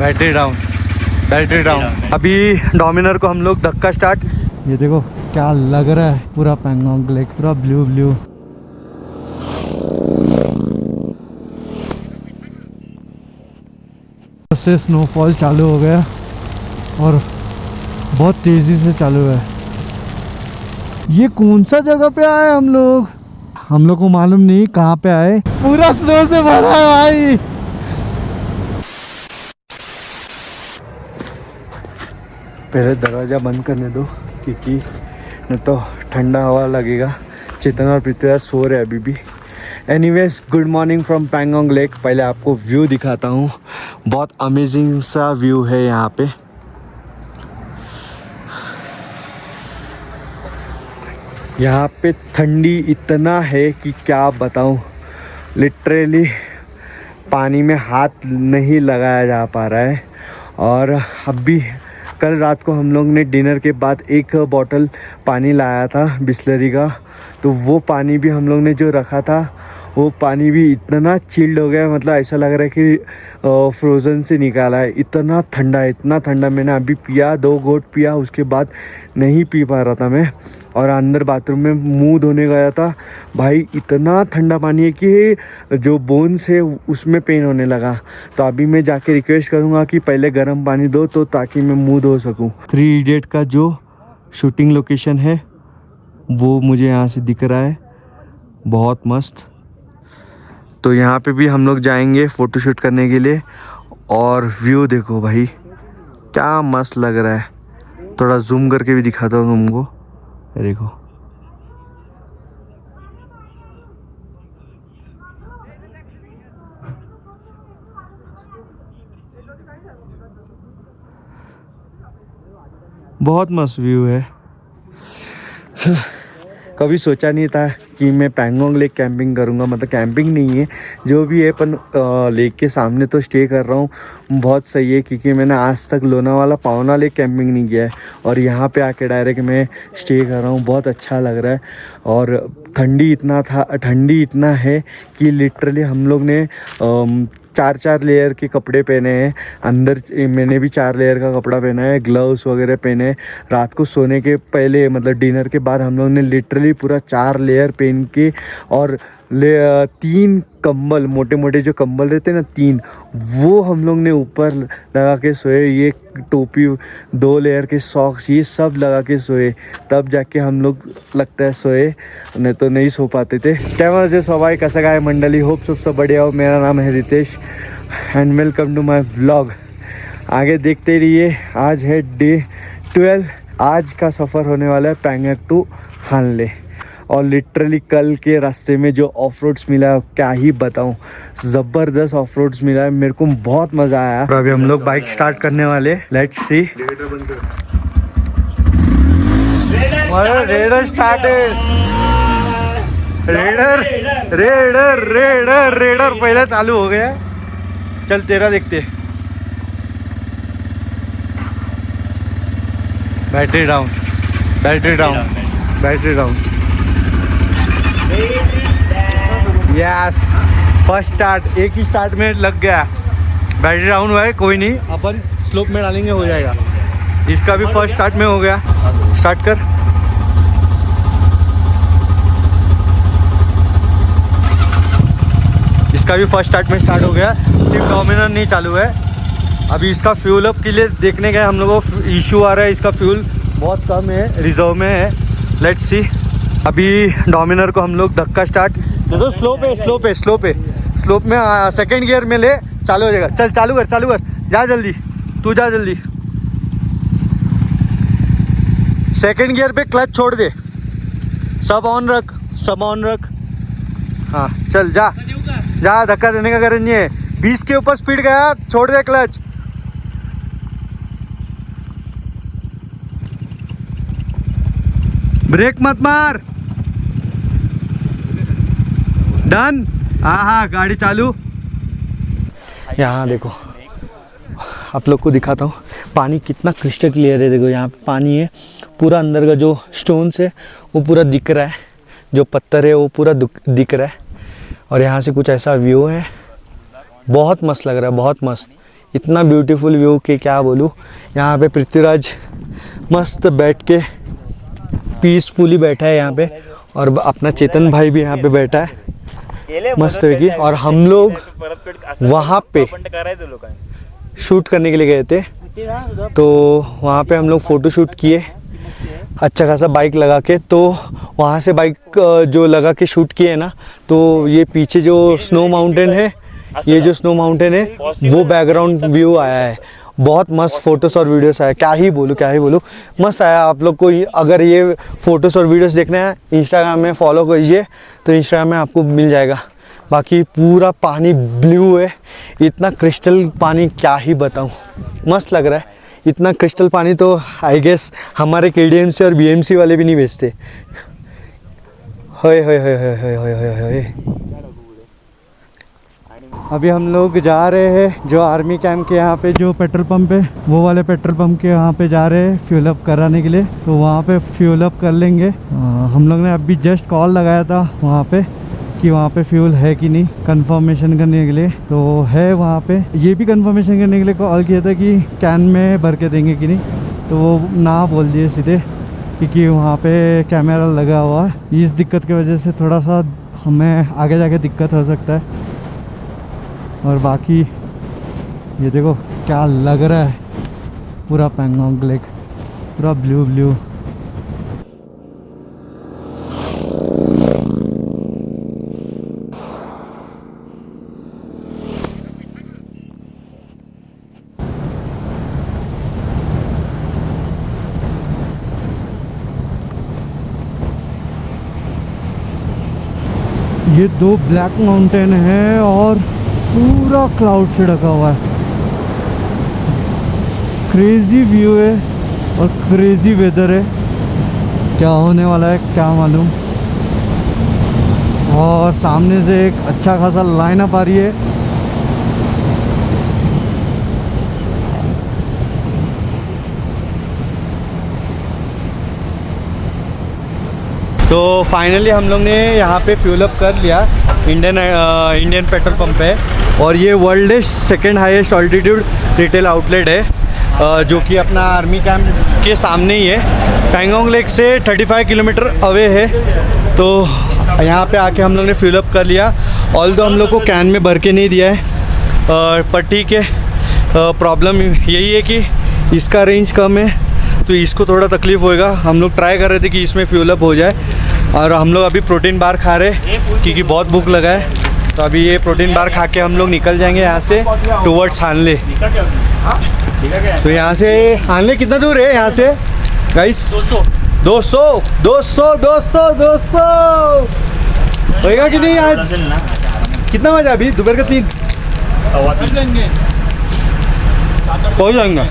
Battery down, battery down. अभी डोमिनर को हम लोग धक्का स्टार्ट। ये देखो क्या लग रहा है, पूरा पैंगोंग लेक पूरा ब्लू ब्लू। से स्नोफॉल चालू हो गया और बहुत तेज़ी से चालू है। ये कौन सा जगह पे आए हम लोग को मालूम नहीं कहाँ पे आए। पूरा स्नो से भरा है भाई। पहले दरवाज़ा बंद करने दो क्योंकि नहीं तो ठंडा हवा लगेगा। चेतन और पृथ्वीराज सो रहे अभी भी। Anyways, good morning from Pangong lake. पहले आपको व्यू दिखाता हूँ, बहुत अमेजिंग सा व्यू है यहाँ पे। यहाँ पे ठंडी इतना है कि क्या बताऊँ, लिटरली पानी में हाथ नहीं लगाया जा पा रहा है। और अभी कल रात को हम लोग ने डिनर के बाद एक बॉटल पानी लाया था बिस्लरी का, तो वो पानी भी हम लोग ने जो रखा था वो पानी भी इतना चिल्ड हो गया, मतलब ऐसा लग रहा है कि फ्रोज़न से निकाला है। इतना ठंडा है, इतना ठंडा। मैंने अभी पिया, 2 घोट पिया, उसके बाद नहीं पी पा रहा था मैं। और अंदर बाथरूम में मुंह धोने गया था, भाई इतना ठंडा पानी है कि जो बोन्स है उसमें पेन होने लगा। तो अभी मैं जाके रिक्वेस्ट करूँगा कि पहले गर्म पानी दो, तो ताकि मैं मुंह धो सकूँ। 3 इडियट का जो शूटिंग लोकेशन है वो मुझे यहाँ से दिख रहा है, बहुत मस्त। तो यहाँ पे भी हम लोग जाएंगे फ़ोटोशूट करने के लिए। और व्यू देखो भाई क्या मस्त लग रहा है। थोड़ा जूम करके भी दिखाता हूँ तुमको, देखो। बहुत मस्त व्यू है। कभी सोचा नहीं था कि मैं पैंगोंग लेक कैंपिंग करूँगा। मतलब कैंपिंग नहीं है, जो भी है, पर लेक के सामने तो स्टे कर रहा हूँ। बहुत सही है क्योंकि मैंने आज तक लोनावाला पावना लेक कैंपिंग नहीं किया है और यहाँ पे आके डायरेक्ट मैं स्टे कर रहा हूँ। बहुत अच्छा लग रहा है। और ठंडी इतना है कि लिटरली हम लोग ने 4 लेयर के कपड़े पहने हैं। अंदर मैंने भी 4 लेयर का कपड़ा पहना है, ग्लव्स वगैरह पहने हैं। रात को सोने के पहले, मतलब डिनर के बाद, हम लोग ने लिटरली पूरा 4 लेयर पहन के और 3 कंबल, मोटे मोटे जो कंबल रहते हैं ना, 3, वो हम लोग ने ऊपर लगा के सोए। ये टोपी, 2 लेयर के सॉक्स, ये सब लगा के सोए, तब जाके हम लोग लगता है सोए, नहीं तो नहीं सो पाते थे। कैमरा से सवाई कसं काय मंडली, होप सब बढ़िया हो। मेरा नाम है Ritesh and welcome to my vlog. आगे देखते रहिए। आज है डे 12। आज का सफ़र होने वाला है पैंगोंग टू हानले। और लिटरली कल के रास्ते में जो ऑफ रोड्स मिला है क्या ही बताऊं, ज़बरदस्त ऑफ रोड्स मिला है, मेरे को बहुत मज़ा आया। और अभी हम लोग बाइक स्टार्ट करने वाले, let's see. Raider started, raider पहले चालू हो गया। चल तेरा देखते। Battery down, battery down, battery down. Yes, first start, एक ही स्टार्ट में लग गया। बैटरी डाउन हुआ है, कोई नहीं, अपन स्लोप में डालेंगे, हो जाएगा। इसका भी फर्स्ट स्टार्ट में हो गया। स्टार्ट कर। इसका भी फर्स्ट स्टार्ट में स्टार्ट हो गया। सिर्फ डोमिनर नहीं चालू है। अभी इसका फ्यूल अप के लिए देखने गए हम लोगों को, इशू आ रहा है, इसका फ्यूल बहुत कम है, रिजर्व में है। Let's see. अभी डोमिनर को हम लोग धक्का स्टार्ट दे दो। स्लोप में सेकंड गियर में ले, चालू हो जाएगा। चल चालू कर, जा जल्दी, तू जा जल्दी। सेकंड गियर पे क्लच छोड़ दे, सब ऑन रख। हाँ चल, जा, धक्का देने का कारण नहीं है। 20 के ऊपर स्पीड गया, छोड़ दे क्लच। ब्रेक मत मार। डन। हाँ, गाड़ी चालू। यहाँ देखो, आप लोग को दिखाता हूँ पानी कितना क्रिस्टल क्लियर है। देखो यहाँ पे पानी है, पूरा अंदर का जो स्टोन्स है वो पूरा दिख रहा है, जो पत्थर है वो पूरा दिख रहा है। और यहाँ से कुछ ऐसा व्यू है, बहुत मस्त लग रहा है, बहुत मस्त। इतना ब्यूटीफुल व्यू कि क्या बोलूँ। यहाँ पे पृथ्वीराज मस्त बैठ के पीसफुली बैठा है यहाँ पे, और अपना चेतन भाई भी यहाँ पे बैठा है मस्त है कि। और हम लोग वहाँ पे शूट करने के लिए गए थे, तो वहाँ पे हम लोग फ़ोटो शूट किए अच्छा खासा बाइक लगा के। तो वहाँ से बाइक जो लगा के शूट किए ना, तो ये पीछे जो स्नो माउंटेन है, ये जो स्नो माउंटेन है वो बैकग्राउंड व्यू आया है। बहुत मस्त फ़ोटोज़ और वीडियोस आया, क्या ही बोलूँ मस्त आया। आप लोग को अगर ये फ़ोटोज़ और वीडियोस देखना है इंस्टाग्राम में फॉलो कीजिए, तो इंस्टाग्राम में आपको मिल जाएगा। बाकी पूरा पानी ब्लू है, इतना क्रिस्टल पानी क्या ही बताऊँ, मस्त लग रहा है। इतना क्रिस्टल पानी तो आई गेस हमारे KDMC और BMC वाले भी नहीं बेचते। होय होय होय होय होय होय होय होय। अभी हम लोग जा रहे हैं जो आर्मी कैंप के यहाँ पे जो पेट्रोल पंप है, वो वाले पेट्रोल पंप के यहाँ पे जा रहे हैं फ्यूल अप कराने के लिए। तो वहाँ पे फ्यूल अप कर लेंगे। हम लोग ने अभी जस्ट कॉल लगाया था वहाँ पे कि वहाँ पे फ्यूल है कि नहीं, कंफर्मेशन करने के लिए। तो है वहाँ पे, ये भी कंफर्मेशन करने के लिए कॉल किया था कि कैन में भर के देंगे कि नहीं, तो वो ना बोल दिए सीधे, क्योंकि वहाँ पे कैमरा लगा हुआ है। इस दिक्कत की वजह से थोड़ा सा हमें आगे जाके दिक्कत हो सकता है। और बाकी ये देखो क्या लग रहा है, पूरा पैंगोंग लेक पूरा ब्लू ब्लू। ये 2 ब्लैक माउंटेन है और पूरा क्लाउड से ढका हुआ है। क्रेजी व्यू है और क्रेजी वेदर है, क्या होने वाला है क्या मालूम। और सामने से एक अच्छा खासा लाइनअप आ रही है। तो फाइनली हम लोग ने यहाँ पे फ्यूल अप कर लिया। इंडियन पेट्रोल पंप है और ये world second highest altitude retail outlet है, जो कि अपना आर्मी कैंप के सामने ही है। पैंगोंग लेक से 35 किलोमीटर अवे है। तो यहाँ पे आके हम लोग ने फ्यूल अप कर लिया। ऑल्दो हम लोग को कैन में भर के नहीं दिया है, पर ठीक है। प्रॉब्लम यही है कि इसका रेंज कम है, तो इसको थोड़ा तकलीफ़ होएगा। हम लोग ट्राई कर रहे थे कि इसमें फ्यूल अप हो जाए। और हम लोग अभी प्रोटीन बार खा रहे हैं क्योंकि बहुत भूख लगा है। तो अभी ये प्रोटीन बार खा के हम लोग निकल जाएंगे यहाँ से टुवर्ड्स हानले। तो यहाँ से हानले कितना दूर है यहाँ से गाइस? 200 होएगा कि नहीं? आज कितना बजा अभी? दोपहर का 3 पहुँच जाएंगे,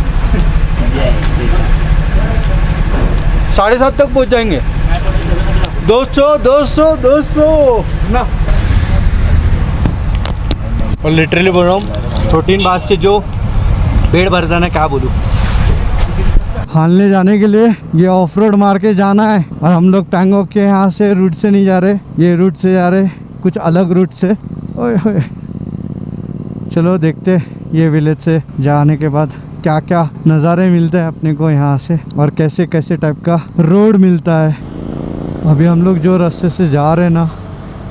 7:30 तक पहुँच जाएंगे। 200 ना। और लिटरली बोल रहा हूँ, प्रोटीन बार से जो पेट भरता है ना, क्या बोलूँ। हानले जाने के लिए ये ऑफ रोड मार के जाना है। और हम लोग पैंगोंग के यहाँ से रूट से नहीं जा रहे, ये रूट से जा रहे, कुछ अलग रूट से। ओए होए, चलो देखते ये विलेज से जाने के बाद क्या क्या नज़ारे मिलते हैं अपने को यहाँ से, और कैसे कैसे टाइप का रोड मिलता है। अभी हम लोग जो रास्ते से जा रहे हैं ना,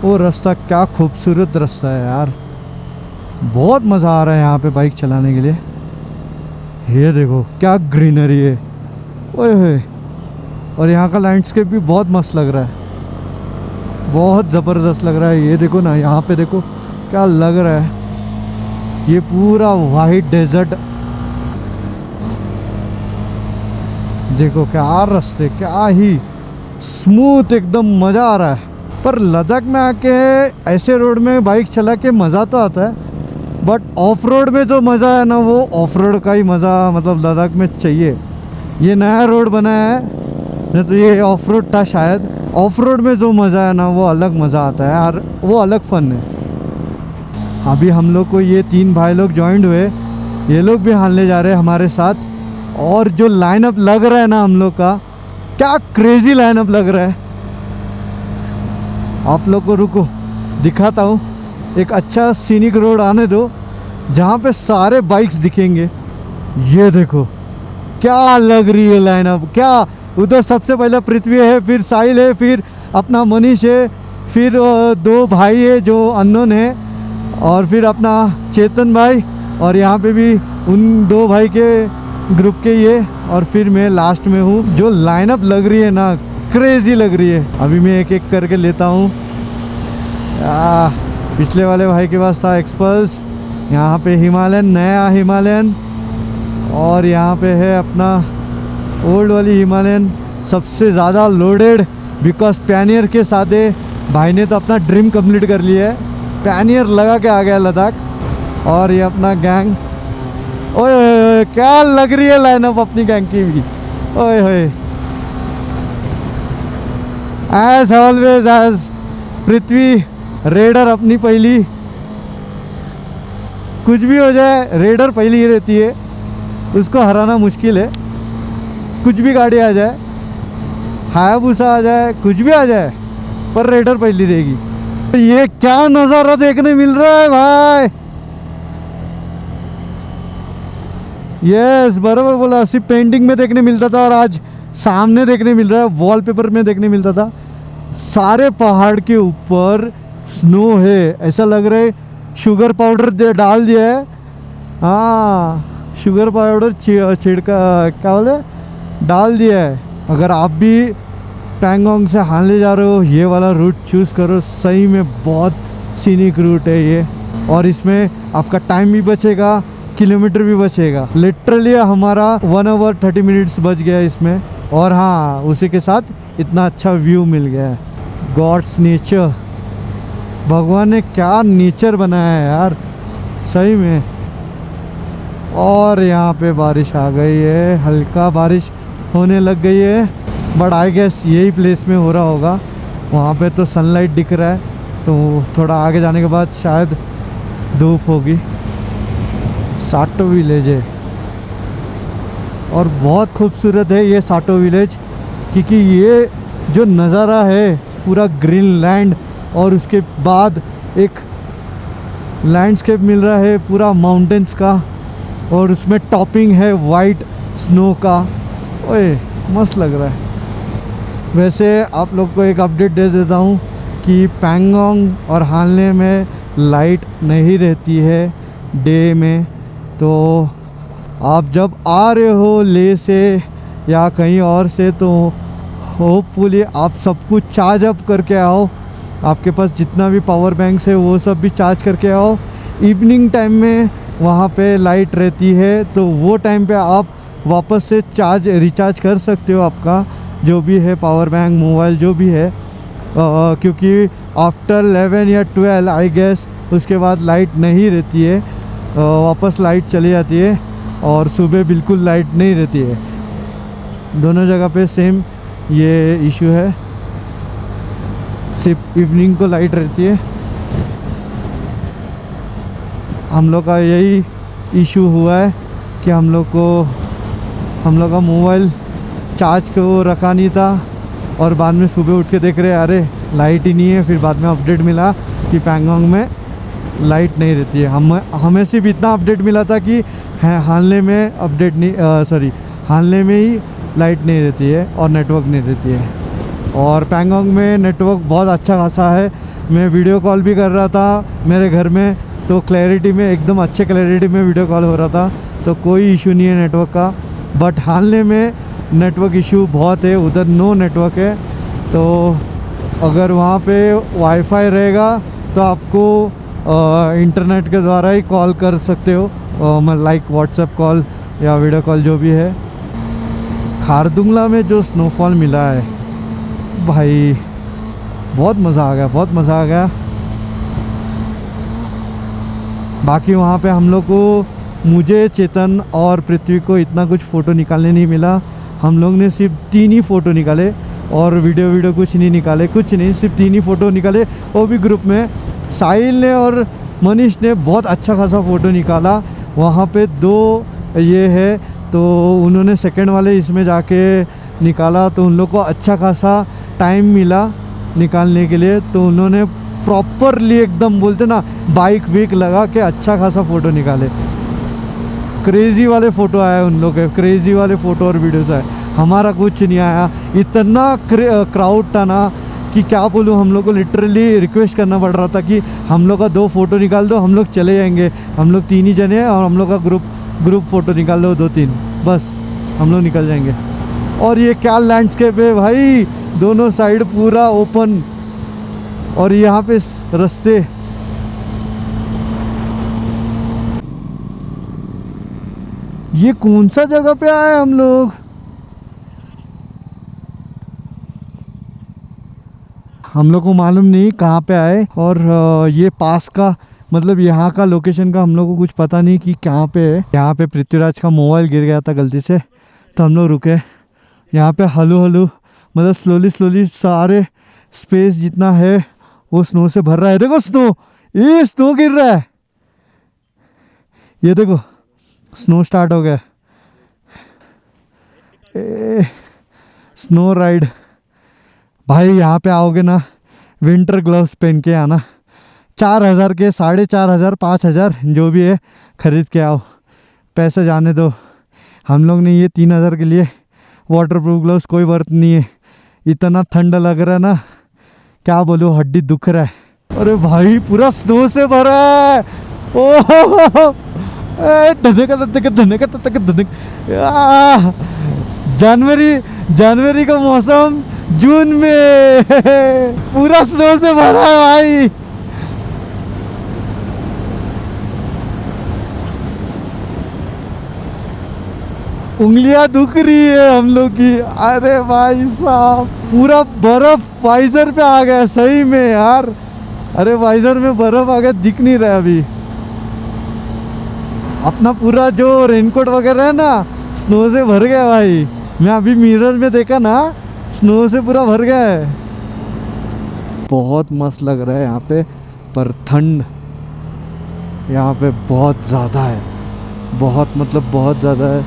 वो रास्ता क्या खूबसूरत रास्ता है यार। बहुत मज़ा आ रहा है यहाँ पे बाइक चलाने के लिए। ये देखो क्या ग्रीनरी है, ओए होए। और यहाँ का लैंडस्केप भी बहुत मस्त लग रहा है, बहुत ज़बरदस्त लग रहा है। ये देखो ना, यहाँ पे देखो क्या लग रहा है, ये पूरा वाइट डेजर्ट। देखो क्या रास्ते, क्या ही स्मूथ, एकदम मज़ा आ रहा है। पर लद्दाख में आके ऐसे रोड में बाइक चला के मज़ा तो आता है, बट ऑफ रोड में जो मज़ा है ना, वो ऑफ रोड का ही मज़ा मतलब लद्दाख में चाहिए। ये नया रोड बना है, नहीं तो ये ऑफ रोड था शायद। ऑफ रोड में जो मज़ा है ना, वो अलग मज़ा आता है यार, वो अलग फ़न है। अभी हम लोग को ये 3 भाई लोग ज्वाइंट हुए, ये लोग भी हानले जा रहे हैं हमारे साथ। और जो लाइनअप लग रहा है ना हम लोग का, क्या क्रेजी लाइनअप लग रहा है। आप लोग को रुको दिखाता हूँ, एक अच्छा सीनिक रोड आने दो, जहाँ पे सारे बाइक्स दिखेंगे। ये देखो क्या लग रही है लाइनअप, क्या। उधर सबसे पहले पृथ्वी है, फिर साहिल है, फिर अपना मनीष है, फिर दो भाई है जो अननोन है, और फिर अपना चेतन भाई, और यहाँ पे भी उन दो भाई के ग्रुप के ये, और फिर मैं लास्ट में हूँ। जो लाइनअप लग रही है ना, क्रेजी लग रही है। अभी मैं एक एक करके लेता हूँ। पिछले वाले भाई के पास था एक्सपल्स, यहाँ पे हिमालयन, नया हिमालयन, और यहाँ पे है अपना ओल्ड वाली हिमालयन, सबसे ज़्यादा लोडेड, बिकॉज पैनियर के साथ भाई ने तो अपना ड्रीम कंप्लीट कर लिया है, पैनियर लगा के आ गया लद्दाख। और ये अपना गैंग, ओए ओए क्या लग रही है लाइनअप अपनी गैंग की भी, ओए होए। एज ऑलवेज एज पृथ्वी रेडर अपनी पहली, कुछ भी हो जाए रेडर पहली ही रहती है, उसको हराना मुश्किल है। कुछ भी गाड़ी आ जाए, हायाबुसा आ जाए, कुछ भी आ जाए, पर रेडर पहली रहेगी। ये क्या नज़ारा देखने मिल रहा है भाई। यस बराबर बोला, सिर्फ पेंटिंग में देखने मिलता था और आज सामने देखने मिल रहा है, वॉलपेपर में देखने मिलता था। सारे पहाड़ के ऊपर स्नो है, ऐसा लग रहा है शुगर पाउडर डाल दिया है। हाँ, शुगर पाउडर छिड़का, क्या बोले, डाल दिया है। अगर आप भी पैंगोंग से हानले जा रहे हो, ये वाला रूट चूज़ करो, सही में बहुत सीनिक रूट है ये, और इसमें आपका टाइम भी बचेगा, किलोमीटर भी बचेगा। लिटरली हमारा 1 आवर 30 मिनट्स बच गया इसमें, और हाँ उसी के साथ इतना अच्छा व्यू मिल गया है। गॉड्स नेचर, भगवान ने क्या नेचर बनाया है यार, सही में। और यहाँ पे बारिश आ गई है, हल्का बारिश होने लग गई है, बट आई गेस यही प्लेस में हो रहा होगा। वहाँ पे तो सनलाइट दिख रहा है, तो थोड़ा आगे जाने के बाद शायद धूप होगी। साटो विलेज है, और बहुत खूबसूरत है ये साटो विलेज, क्योंकि ये जो नज़ारा है पूरा ग्रीन लैंड, और उसके बाद एक लैंडस्केप मिल रहा है पूरा माउंटेन्स का, और उसमें टॉपिंग है वाइट स्नो का। ओए मस्त लग रहा है। वैसे आप लोग को एक अपडेट दे देता हूँ कि पैंगोंग और हानले में लाइट नहीं रहती है डे में, तो आप जब आ रहे हो ले से या कहीं और से, तो होपफुली आप सब कुछ चार्ज अप करके आओ। आपके पास जितना भी पावर बैंक है वो सब भी चार्ज करके आओ। इवनिंग टाइम में वहाँ पे लाइट रहती है, तो वो टाइम पे आप वापस से रिचार्ज कर सकते हो आपका जो भी है पावर बैंक, मोबाइल जो भी है, क्योंकि आफ्टर 11 या 12 आई गेस उसके बाद लाइट नहीं रहती है, वापस लाइट चली जाती है, और सुबह बिल्कुल लाइट नहीं रहती है। दोनों जगह पे सेम ये इशू है, सिर्फ इवनिंग को लाइट रहती है। हम लोग का यही इशू हुआ है कि हम लोग का मोबाइल चार्ज को रखा नहीं था, और बाद में सुबह उठ के देख रहे अरे लाइट ही नहीं है। फिर बाद में अपडेट मिला कि पैंगोंग में लाइट नहीं रहती है। हमें सिर्फ इतना अपडेट मिला था कि हानले में अपडेट नहीं, हानले में ही लाइट नहीं रहती है और नेटवर्क नहीं रहती है, और पैंगोंग में नेटवर्क बहुत अच्छा खासा है। मैं वीडियो कॉल भी कर रहा था मेरे घर में, तो क्लैरिटी में एकदम अच्छे क्लैरिटी में वीडियो कॉल हो रहा था, तो कोई इशू नहीं है नेटवर्क का। बट हानले में नेटवर्क इशू बहुत है, उधर नो नेटवर्क है। तो अगर वहाँ पे वाईफाई रहेगा तो आपको इंटरनेट के द्वारा ही कॉल कर सकते हो, लाइक व्हाट्सएप कॉल या वीडियो कॉल जो भी है। खारदुंगला में जो स्नोफॉल मिला है भाई, बहुत मज़ा आ गया, बहुत मज़ा आ गया। बाकी वहाँ पे हम लोग को, मुझे, चेतन और पृथ्वी को इतना कुछ फ़ोटो निकालने नहीं मिला। हम लोग ने सिर्फ 3 ही फ़ोटो निकाले, और वीडियो कुछ नहीं निकाले, कुछ नहीं, सिर्फ 3 ही फ़ोटो निकाले, वो भी ग्रुप में। साहिल ने और मनीष ने बहुत अच्छा खासा फ़ोटो निकाला। वहाँ पे 2 ये है, तो उन्होंने सेकंड वाले इसमें जाके निकाला, तो उन लोग को अच्छा खासा टाइम मिला निकालने के लिए, तो उन्होंने प्रॉपरली एकदम बोलते ना बाइक वीक लगा के अच्छा खासा फ़ोटो निकाले। क्रेज़ी वाले फ़ोटो आए उन लोग के, क्रेज़ी वाले फ़ोटो और वीडियोस आए। हमारा कुछ नहीं आया। इतना क्राउड था ना कि क्या बोलूँ, हम लोग को लिटरली रिक्वेस्ट करना पड़ रहा था कि हम लोग का 2 फ़ोटो निकाल दो, हम लोग चले जाएंगे। हम लोग 3 ही जने हैं और हम लोग का ग्रुप फ़ोटो निकाल दो 2-3, बस हम लोग निकल जाएंगे। और ये क्या लैंडस्केप है भाई, दोनों साइड पूरा ओपन। और यहाँ पे रास्ते, ये कौन सा जगह पे आए हम लोग? हम लोग को मालूम नहीं कहाँ पे आए। और ये पास का मतलब यहाँ का लोकेशन का हम लोग को कुछ पता नहीं कि कहाँ पे है। यहाँ पे पृथ्वीराज का मोबाइल गिर गया था गलती से, तो हम लोग रुके यहाँ पे। हलू मतलब स्लोली सारे स्पेस जितना है वो स्नो से भर रहा है। देखो स्नो, ये स्नो गिर रहा है, ये देखो स्नो स्टार्ट हो गया। स्नो राइड भाई, यहाँ पे आओगे ना विंटर ग्लव्स पहन के आना। 4,000 के, 4,500, 5,000 जो भी है खरीद के आओ, पैसे जाने दो। हम लोग ने ये 3,000 के लिए वाटर प्रूफ ग्लव्स कोई वर्थ नहीं है। इतना ठंड लग रहा है ना, क्या बोलूँ, हड्डी दुख रहा है। अरे भाई पूरा स्नो से भरा है। ओह जनवरी का मौसम जून में पूरा स्नो से भरा है भाई। उंगलियां दुख रही है हम लोग की। अरे भाई साहब पूरा बर्फ वाइजर पे आ गया सही में यार। अरे वाइजर में बर्फ आ गया, दिख नहीं रहा अभी। अपना पूरा जो रेनकोट वगैरह है ना स्नो से भर गया भाई। मैं अभी मिरर में देखा ना, स्नो से पूरा भर गया है। बहुत मस्त लग रहा है यहाँ पे, पर ठंड यहाँ पे बहुत ज़्यादा है। बहुत मतलब बहुत ज़्यादा है।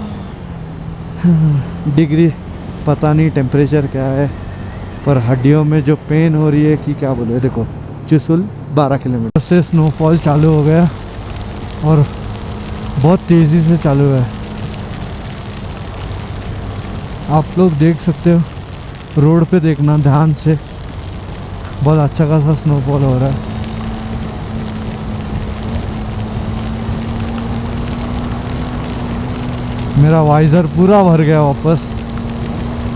डिग्री पता नहीं टेम्परेचर क्या है, पर हड्डियों में जो पेन हो रही है कि क्या बोले। देखो चुसुल 12 किलोमीटर से स्नोफॉल चालू हो गया और बहुत तेज़ी से चालू है। आप लोग देख सकते हो, रोड पे देखना ध्यान से, बहुत अच्छा खासा स्नोफॉल हो रहा है। मेरा वाइजर पूरा भर गया वापस,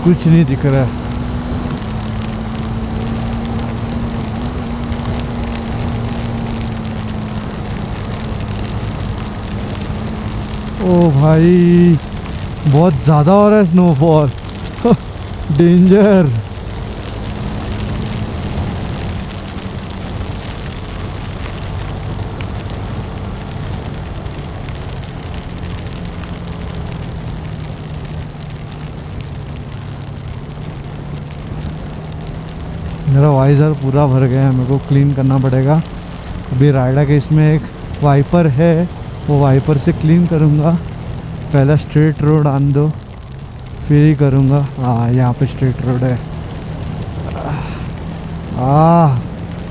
कुछ नहीं दिख रहा है। ओ भाई बहुत ज़्यादा हो रहा है स्नोफॉल डेंजर। मेरा वाइज़र पूरा भर गया है, मेरे को क्लीन करना पड़ेगा। अभी राइडा के इसमें एक वाइपर है, वो वाइपर से क्लीन करूँगा। पहला स्ट्रेट रोड आन दो, फिर ही करूँगा। हाँ यहाँ पे स्ट्रेट रोड है।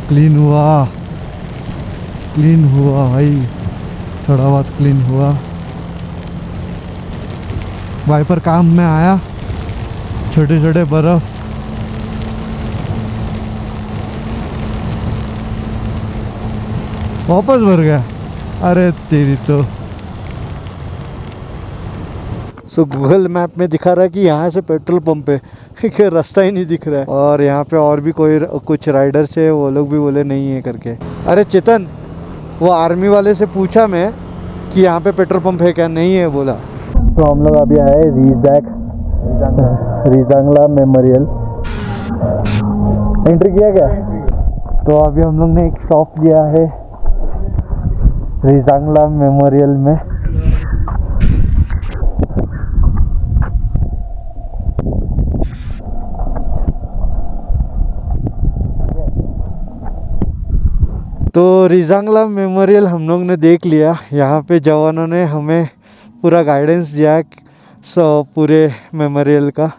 क्लीन हुआ भाई, थोड़ा बहुत क्लीन हुआ। वाइपर काम में आया। छोटे छोटे बर्फ़ वापस भर गया। अरे तेरी तो। सो गूगल मैप में दिखा रहा है कि यहाँ से पेट्रोल पंप है कि रास्ता ही नहीं दिख रहा है। और यहाँ पे और भी कुछ राइडर्स है, वो लोग भी बोले नहीं है करके। अरे चेतन, वो आर्मी वाले से पूछा मैं कि यहाँ पे पेट्रोल पंप है क्या, नहीं है बोला। तो हम लोग अभी आए रिजांगला मेमोरियल। एंट्री किया क्या? तो अभी हम लोग ने एक स्टॉप लिया है रिजांगला मेमोरियल में। तो रिजांगला मेमोरियल हम लोग ने देख लिया। यहाँ पे जवानों ने हमें पूरा गाइडेंस दिया पूरे मेमोरियल का,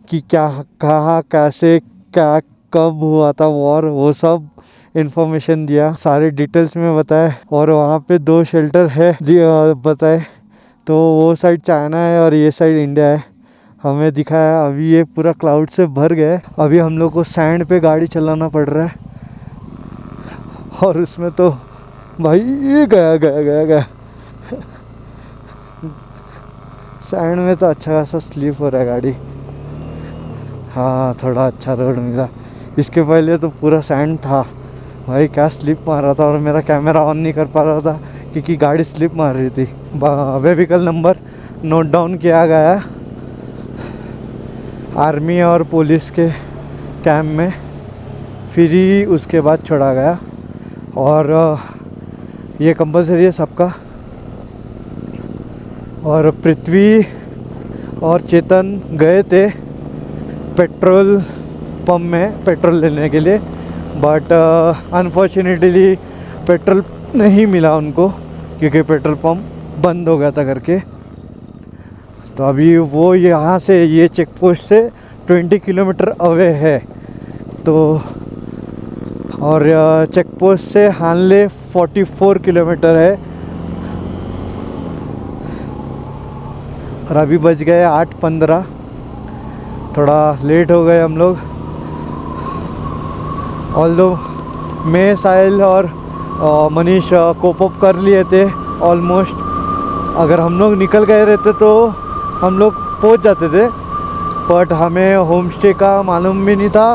कि क्या कहाँ कैसे क्या कब हुआ था वॉर, वो सब इन्फॉर्मेशन दिया, सारे डिटेल्स में बताए। और वहाँ पे 2 शेल्टर है बताए, तो वो साइड चाइना है और ये साइड इंडिया है, हमें दिखाया। अभी ये पूरा क्लाउड से भर गया है। अभी हम लोग को सैंड पे गाड़ी चलाना पड़ रहा है, और उसमें तो भाई ये गया सैंड में तो अच्छा खासा स्लिप हो रहा है गाड़ी। हाँ, थोड़ा अच्छा रोड मिला। इसके पहले तो पूरा सैंड था भाई, क्या स्लिप मार रहा था, और मेरा कैमरा ऑन नहीं कर पा रहा था क्योंकि गाड़ी स्लिप मार रही थी। व्हीकल नंबर नोट डाउन किया गया आर्मी और पुलिस के कैंप में, फिर ही उसके बाद छोड़ा गया। और ये कंपलसरी है सबका। और पृथ्वी और चेतन गए थे पेट्रोल पंप में पेट्रोल लेने के लिए, बट अनफॉर्चुनेटली पेट्रोल नहीं मिला उनको, क्योंकि पेट्रोल पंप बंद हो गया था करके। तो अभी वो यहाँ से, ये चेक पोस्ट से 20 किलोमीटर अवे है, तो और चेक पोस्ट से हानले 44 किलोमीटर है। और अभी बज गए 8:15, थोड़ा लेट हो गए हम लोग। ऑल्दो मैं, साहिल और मनीष कोप अप कर लिए थे ऑलमोस्ट। अगर हम लोग निकल गए रहते तो हम लोग पहुंच जाते थे, बट हमें होम स्टे का मालूम भी नहीं था।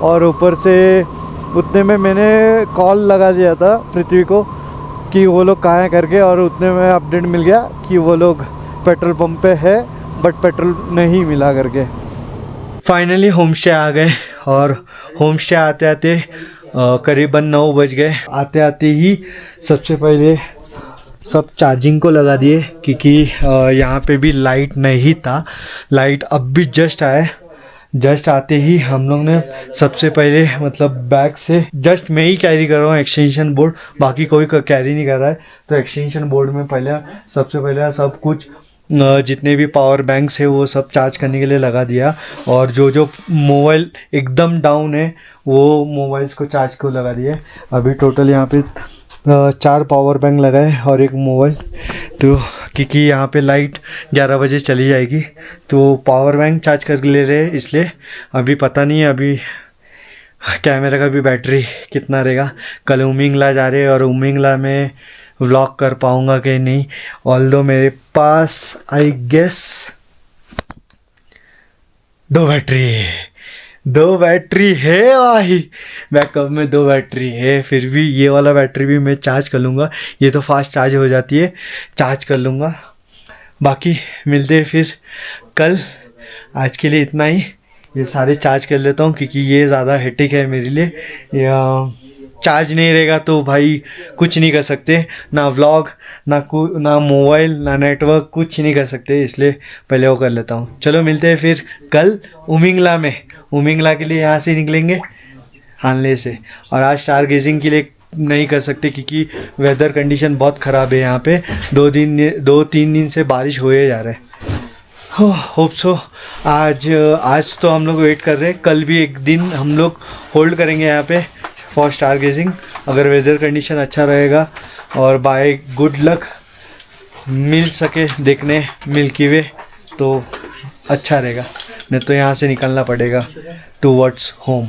और ऊपर से उतने में मैंने कॉल लगा दिया था पृथ्वी को कि वो लोग कहाँ हैं करके, और उतने में अपडेट मिल गया कि वो लोग पेट्रोल पंप पे है, बट पेट्रोल नहीं मिला करके। फाइनली होम स्टे आ गए, और होम स्टे आते आते करीबन 9 बज गए। आते आते ही सबसे पहले सब चार्जिंग को लगा दिए, क्योंकि यहाँ पे भी लाइट नहीं था। लाइट अब भी जस्ट आया। जस्ट आते ही हम लोग ने सबसे पहले, मतलब बैग से जस्ट मैं ही कैरी कर रहा हूँ एक्सटेंशन बोर्ड, बाकी कोई कैरी नहीं कर रहा है। तो एक्सटेंशन बोर्ड में सबसे पहले सब कुछ जितने भी पावर बैंक्स है वो सब चार्ज करने के लिए लगा दिया। और जो मोबाइल एकदम डाउन है वो मोबाइल्स को चार्ज को लगा दिए। अभी टोटल यहाँ पे 4 पावर बैंक लगाए और एक मोबाइल, तो क्योंकि यहाँ पे लाइट 11 बजे चली जाएगी, तो पावर बैंक चार्ज कर ले रहे, इसलिए अभी पता नहीं है अभी कैमरा का भी बैटरी कितना रहेगा। कल उमिंगला जा रहे हैं, और उमिंगला में व्लॉग कर पाऊँगा कि नहीं। ऑल्दो मेरे पास आई गेस 2 बैटरी है भाई, बैकअप में 2 बैटरी है। फिर भी ये वाला बैटरी भी मैं चार्ज कर लूँगा, ये तो फास्ट चार्ज हो जाती है, चार्ज कर लूँगा। बाकी मिलते हैं फिर कल। आज के लिए इतना ही, ये सारे चार्ज कर लेता हूँ क्योंकि ये ज़्यादा हेटिक है मेरे लिए। या चार्ज नहीं रहेगा तो भाई कुछ नहीं कर सकते, ना व्लॉग, ना मोबाइल, ना नेटवर्क, कुछ नहीं कर सकते, इसलिए पहले वो कर लेता हूँ। चलो मिलते हैं फिर कल उमिंगला में। उमिंगला के लिए यहाँ से निकलेंगे हानले से, और आज स्टार गेजिंग के लिए नहीं कर सकते क्योंकि वेदर कंडीशन बहुत ख़राब है यहाँ पे। 2-3 दिन से बारिश होए जा रहा है। होप सो आज तो हम लोग वेट कर रहे हैं, कल भी एक दिन हम लोग होल्ड करेंगे यहाँ पे फॉर स्टार गेजिंग। अगर वेदर कंडीशन अच्छा रहेगा और बाय गुड लक मिल सके देखने मिल्की वे तो अच्छा रहेगा, नहीं तो यहाँ से निकलना पड़ेगा टूवर्ड्स होम।